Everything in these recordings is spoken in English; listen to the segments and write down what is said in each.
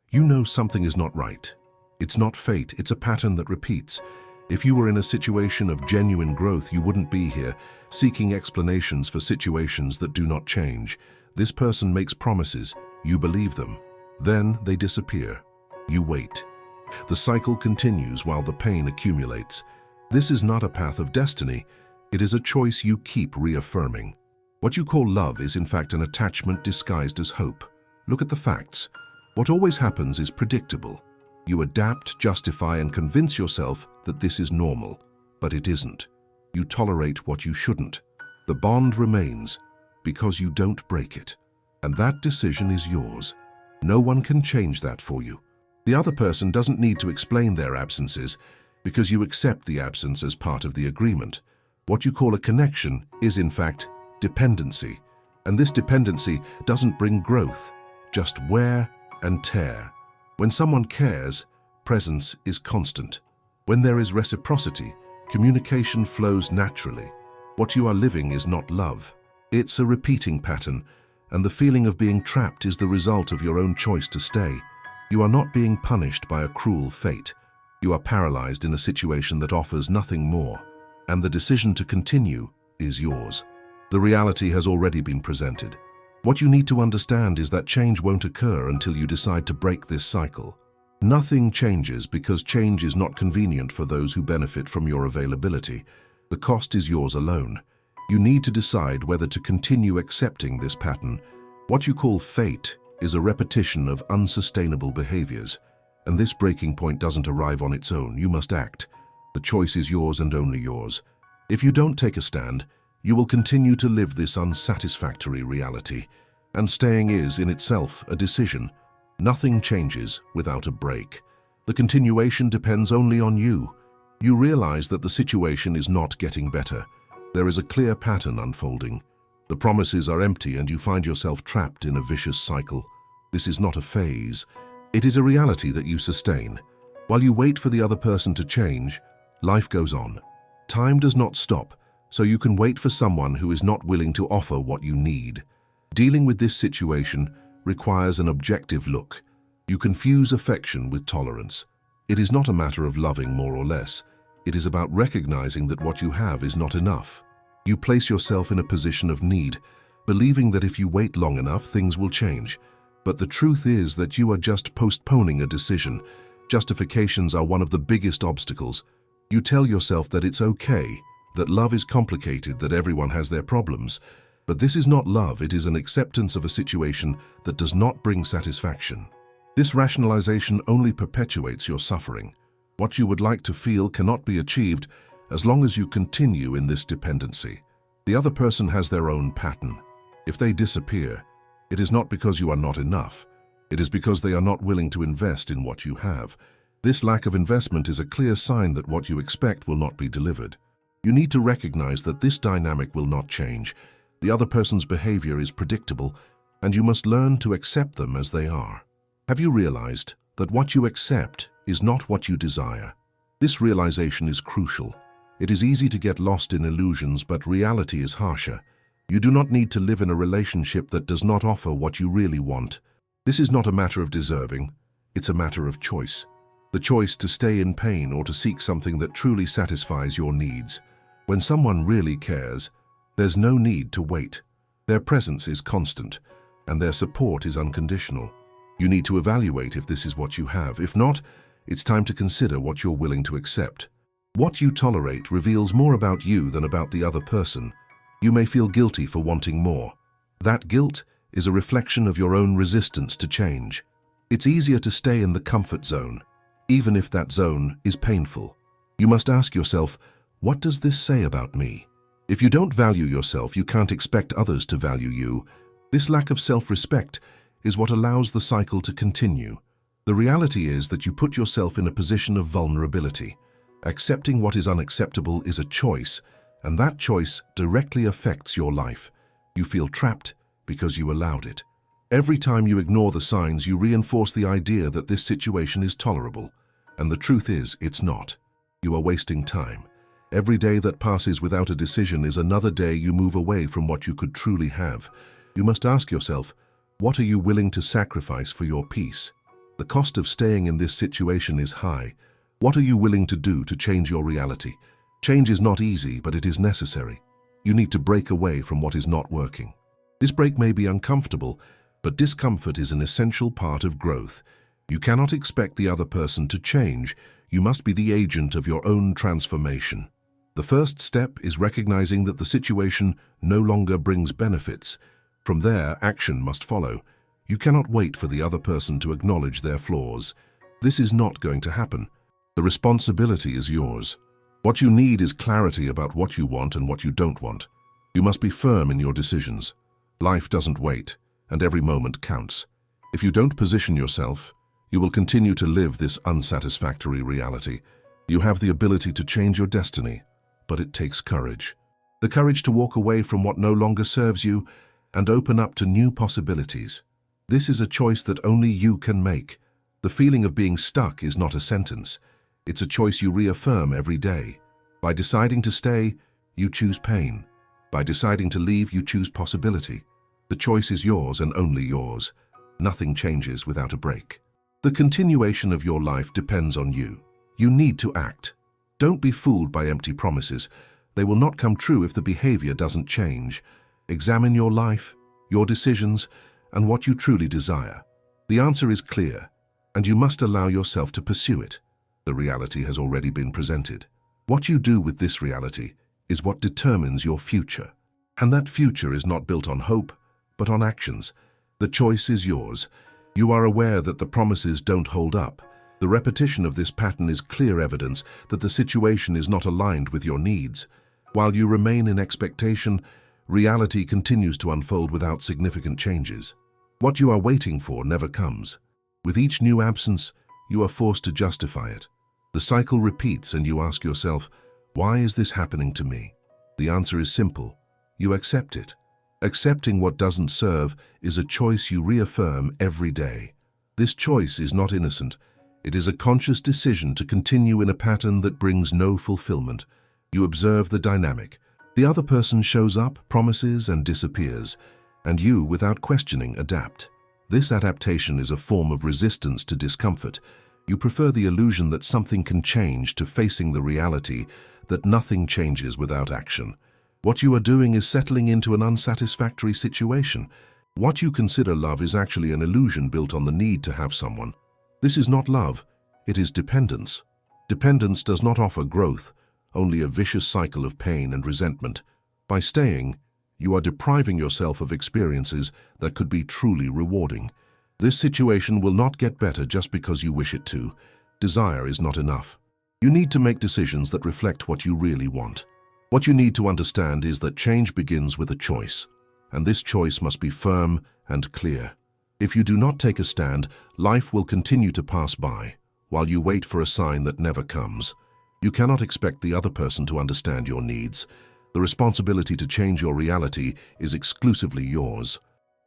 You know something is not right. It's not fate, it's a pattern that repeats. If you were in a situation of genuine growth, you wouldn't be here, seeking explanations for situations that do not change. This person makes promises, you believe them. Then they disappear. You wait. The cycle continues while the pain accumulates. This is not a path of destiny. It is a choice you keep reaffirming. What you call love is in fact an attachment disguised as hope. Look at the facts. What always happens is predictable. You adapt, justify, and convince yourself that this is normal, but it isn't. You tolerate what you shouldn't. The bond remains because you don't break it. And that decision is yours. No one can change that for you. The other person doesn't need to explain their absences because you accept the absence as part of the agreement. What you call a connection is, in fact, dependency. And this dependency doesn't bring growth, just wear and tear. When someone cares, presence is constant. When there is reciprocity, communication flows naturally. What you are living is not love. It's a repeating pattern, and the feeling of being trapped is the result of your own choice to stay. You are not being punished by a cruel fate. You are paralyzed in a situation that offers nothing more, and the decision to continue is yours. The reality has already been presented. What you need to understand is that change won't occur until you decide to break this cycle. Nothing changes because change is not convenient for those who benefit from your availability. The cost is yours alone. You need to decide whether to continue accepting this pattern. What you call fate is a repetition of unsustainable behaviors, and this breaking point doesn't arrive on its own. You must act. The choice is yours and only yours. If you don't take a stand, you will continue to live this unsatisfactory reality, and staying is, in itself, a decision. Nothing changes without a break. The continuation depends only on you. You realize that the situation is not getting better. There is a clear pattern unfolding. The promises are empty and you find yourself trapped in a vicious cycle. This is not a phase. It is a reality that you sustain. While you wait for the other person to change, life goes on. Time does not stop, so you can wait for someone who is not willing to offer what you need. Dealing with this situation requires an objective look. You confuse affection with tolerance. It is not a matter of loving more or less. It is about recognizing that what you have is not enough. You place yourself in a position of need, believing that if you wait long enough, things will change. But the truth is that you are just postponing a decision. Justifications are one of the biggest obstacles. You tell yourself that it's okay, that love is complicated, that everyone has their problems. But this is not love, it is an acceptance of a situation that does not bring satisfaction. This rationalization only perpetuates your suffering. What you would like to feel cannot be achieved as long as you continue in this dependency. The other person has their own pattern. If they disappear, it is not because you are not enough. It is because they are not willing to invest in what you have. This lack of investment is a clear sign that what you expect will not be delivered. You need to recognize that this dynamic will not change. The other person's behavior is predictable, and you must learn to accept them as they are. Have you realized that what you accept is not what you desire? This realization is crucial. It is easy to get lost in illusions, but reality is harsher. You do not need to live in a relationship that does not offer what you really want. This is not a matter of deserving, it's a matter of choice. The choice to stay in pain or to seek something that truly satisfies your needs. When someone really cares, there's no need to wait. Their presence is constant, and their support is unconditional. You need to evaluate if this is what you have. If not, it's time to consider what you're willing to accept. What you tolerate reveals more about you than about the other person. You may feel guilty for wanting more. That guilt is a reflection of your own resistance to change. It's easier to stay in the comfort zone, even if that zone is painful. You must ask yourself, what does this say about me? If you don't value yourself, you can't expect others to value you. This lack of self-respect is what allows the cycle to continue. The reality is that you put yourself in a position of vulnerability. Accepting what is unacceptable is a choice, and that choice directly affects your life. You feel trapped because you allowed it. Every time you ignore the signs, you reinforce the idea that this situation is tolerable. And the truth is, it's not. You are wasting time. Every day that passes without a decision is another day you move away from what you could truly have. You must ask yourself, what are you willing to sacrifice for your peace? The cost of staying in this situation is high. What are you willing to do to change your reality? Change is not easy, but it is necessary. You need to break away from what is not working. This break may be uncomfortable, but discomfort is an essential part of growth. You cannot expect the other person to change. You must be the agent of your own transformation. The first step is recognizing that the situation no longer brings benefits. From there, action must follow. You cannot wait for the other person to acknowledge their flaws. This is not going to happen. The responsibility is yours. What you need is clarity about what you want and what you don't want. You must be firm in your decisions. Life doesn't wait, and every moment counts. If you don't position yourself, you will continue to live this unsatisfactory reality. You have the ability to change your destiny, but it takes courage. The courage to walk away from what no longer serves you and open up to new possibilities. This is a choice that only you can make. The feeling of being stuck is not a sentence. It's a choice you reaffirm every day. By deciding to stay, you choose pain. By deciding to leave, you choose possibility. The choice is yours and only yours. Nothing changes without a break. The continuation of your life depends on you. You need to act. Don't be fooled by empty promises. They will not come true if the behavior doesn't change. Examine your life, your decisions, and what you truly desire. The answer is clear, and you must allow yourself to pursue it. The reality has already been presented. What you do with this reality is what determines your future. And that future is not built on hope, but on actions. The choice is yours. You are aware that the promises don't hold up. The repetition of this pattern is clear evidence that the situation is not aligned with your needs. While you remain in expectation, reality continues to unfold without significant changes. What you are waiting for never comes. With each new absence, you are forced to justify it. The cycle repeats and you ask yourself, why is this happening to me? The answer is simple. You accept it. Accepting what doesn't serve is a choice you reaffirm every day. This choice is not innocent. It is a conscious decision to continue in a pattern that brings no fulfillment. You observe the dynamic. The other person shows up, promises, and disappears, and you, without questioning, adapt. This adaptation is a form of resistance to discomfort. You prefer the illusion that something can change to facing the reality that nothing changes without action. What you are doing is settling into an unsatisfactory situation. What you consider love is actually an illusion built on the need to have someone. This is not love, it is dependence. Dependence does not offer growth, only a vicious cycle of pain and resentment. By staying, you are depriving yourself of experiences that could be truly rewarding. This situation will not get better just because you wish it to. Desire is not enough. You need to make decisions that reflect what you really want. What you need to understand is that change begins with a choice, and this choice must be firm and clear. If you do not take a stand, life will continue to pass by, while you wait for a sign that never comes. You cannot expect the other person to understand your needs. The responsibility to change your reality is exclusively yours.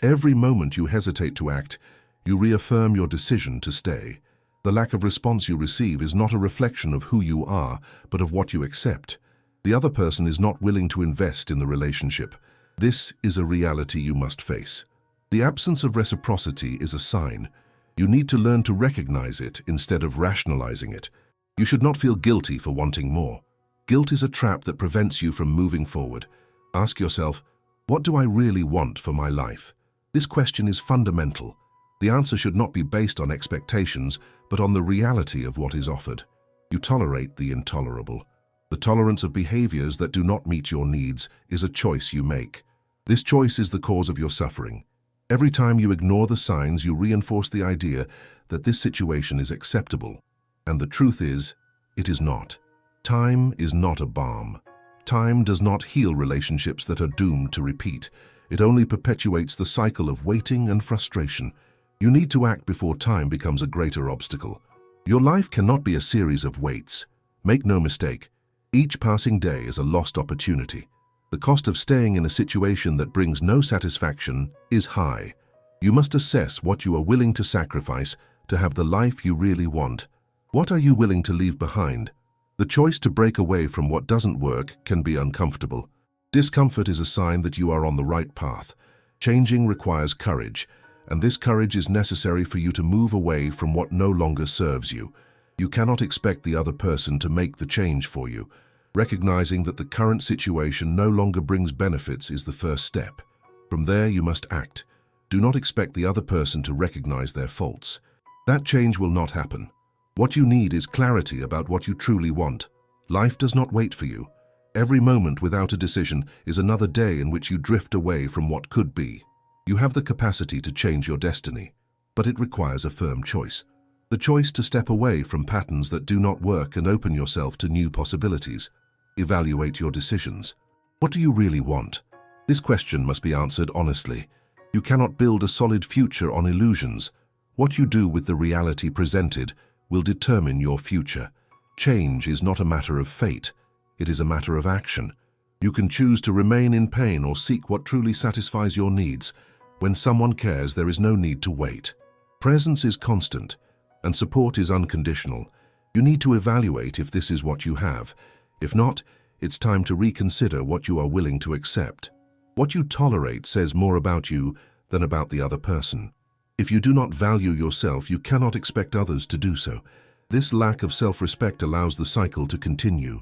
Every moment you hesitate to act, you reaffirm your decision to stay. The lack of response you receive is not a reflection of who you are, but of what you accept. The other person is not willing to invest in the relationship. This is a reality you must face. The absence of reciprocity is a sign. You need to learn to recognize it instead of rationalizing it. You should not feel guilty for wanting more. Guilt is a trap that prevents you from moving forward. Ask yourself, what do I really want for my life? This question is fundamental. The answer should not be based on expectations, but on the reality of what is offered. You tolerate the intolerable. The tolerance of behaviors that do not meet your needs is a choice you make. This choice is the cause of your suffering. Every time you ignore the signs, you reinforce the idea that this situation is acceptable. And the truth is, it is not. Time is not a balm. Time does not heal relationships that are doomed to repeat. It only perpetuates the cycle of waiting and frustration. You need to act before time becomes a greater obstacle. Your life cannot be a series of waits. Make no mistake, each passing day is a lost opportunity. The cost of staying in a situation that brings no satisfaction is high. You must assess what you are willing to sacrifice to have the life you really want. What are you willing to leave behind? The choice to break away from what doesn't work can be uncomfortable. Discomfort is a sign that you are on the right path. Changing requires courage, and this courage is necessary for you to move away from what no longer serves you. You cannot expect the other person to make the change for you. Recognizing that the current situation no longer brings benefits is the first step. From there, you must act. Do not expect the other person to recognize their faults. That change will not happen. What you need is clarity about what you truly want. Life does not wait for you. Every moment without a decision is another day in which you drift away from what could be. You have the capacity to change your destiny, but it requires a firm choice. The choice to step away from patterns that do not work and open yourself to new possibilities. Evaluate your decisions. What do you really want? This question must be answered honestly. You cannot build a solid future on illusions. What you do with the reality presented will determine your future. Change is not a matter of fate. It is a matter of action. You can choose to remain in pain or seek what truly satisfies your needs. When someone cares, there is no need to wait. Presence is constant, and support is unconditional. You need to evaluate if this is what you have. If not, it's time to reconsider what you are willing to accept. What you tolerate says more about you than about the other person. If you do not value yourself, you cannot expect others to do so. This lack of self-respect allows the cycle to continue.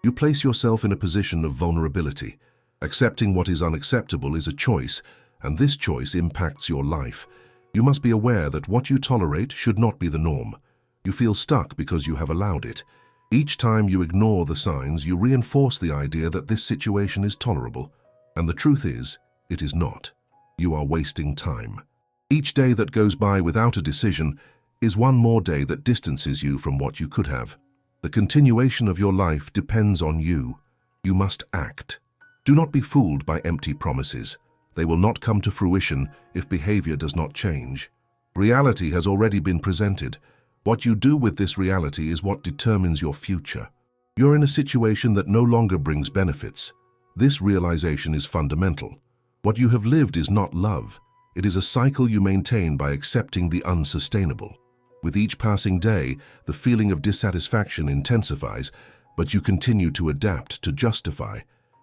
You place yourself in a position of vulnerability. Accepting what is unacceptable is a choice, and this choice impacts your life. You must be aware that what you tolerate should not be the norm. You feel stuck because you have allowed it. Each time you ignore the signs, you reinforce the idea that this situation is tolerable. And the truth is, it is not. You are wasting time. Each day that goes by without a decision is one more day that distances you from what you could have. The continuation of your life depends on you. You must act. Do not be fooled by empty promises. They will not come to fruition if behavior does not change. Reality has already been presented. What you do with this reality is what determines your future. You're in a situation that no longer brings benefits. This realization is fundamental. What you have lived is not love. It is a cycle you maintain by accepting the unsustainable. With each passing day, the feeling of dissatisfaction intensifies, but you continue to adapt, to justify,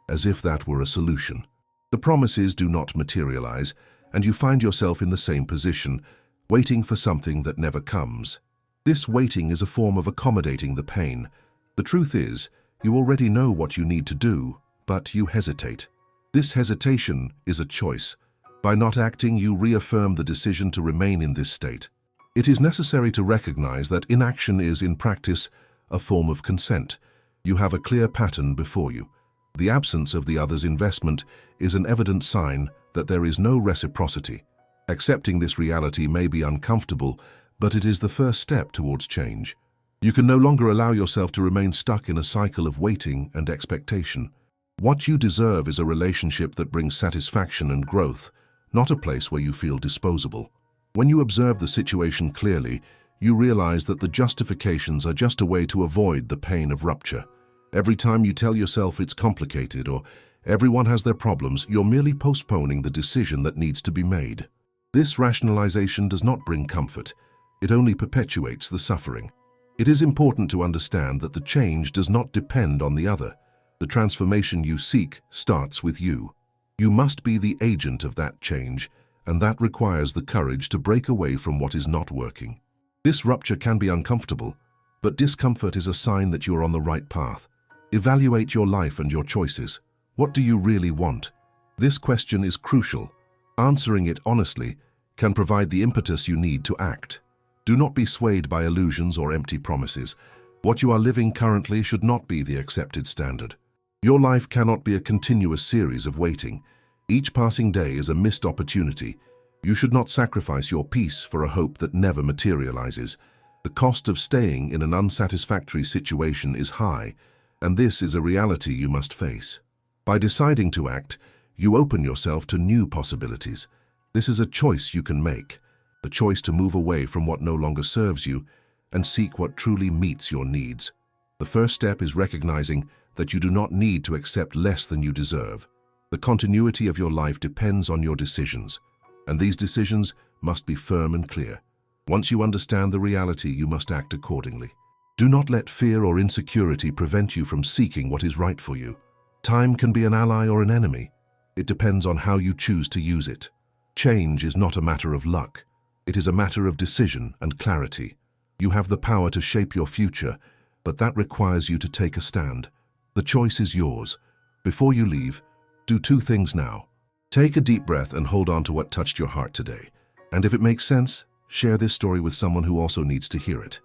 as if that were a solution. The promises do not materialize, and you find yourself in the same position, waiting for something that never comes. This waiting is a form of accommodating the pain. The truth is, you already know what you need to do, but you hesitate. This hesitation is a choice. By not acting, you reaffirm the decision to remain in this state. It is necessary to recognize that inaction is, in practice, a form of consent. You have a clear pattern before you. The absence of the other's investment is an evident sign that there is no reciprocity. Accepting this reality may be uncomfortable, but it is the first step towards change. You can no longer allow yourself to remain stuck in a cycle of waiting and expectation. What you deserve is a relationship that brings satisfaction and growth, not a place where you feel disposable. When you observe the situation clearly, you realize that the justifications are just a way to avoid the pain of rupture. Every time you tell yourself it's complicated or everyone has their problems, you're merely postponing the decision that needs to be made. This rationalization does not bring comfort. It only perpetuates the suffering. It is important to understand that the change does not depend on the other. The transformation you seek starts with you. You must be the agent of that change, and that requires the courage to break away from what is not working. This rupture can be uncomfortable, but discomfort is a sign that you are on the right path. Evaluate your life and your choices. What do you really want? This question is crucial. Answering it honestly can provide the impetus you need to act. Do not be swayed by illusions or empty promises. What you are living currently should not be the accepted standard. Your life cannot be a continuous series of waiting. Each passing day is a missed opportunity. You should not sacrifice your peace for a hope that never materializes. The cost of staying in an unsatisfactory situation is high, and this is a reality you must face. By deciding to act, you open yourself to new possibilities. This is a choice you can make, the choice to move away from what no longer serves you and seek what truly meets your needs. The first step is recognizing that you do not need to accept less than you deserve. The continuity of your life depends on your decisions, and these decisions must be firm and clear. Once you understand the reality, you must act accordingly. Do not let fear or insecurity prevent you from seeking what is right for you. Time can be an ally or an enemy. It depends on how you choose to use it. Change is not a matter of luck. It is a matter of decision and clarity. You have the power to shape your future, but that requires you to take a stand. The choice is yours. Before you leave, do two things now. Take a deep breath and hold on to what touched your heart today. And if it makes sense, share this story with someone who also needs to hear it.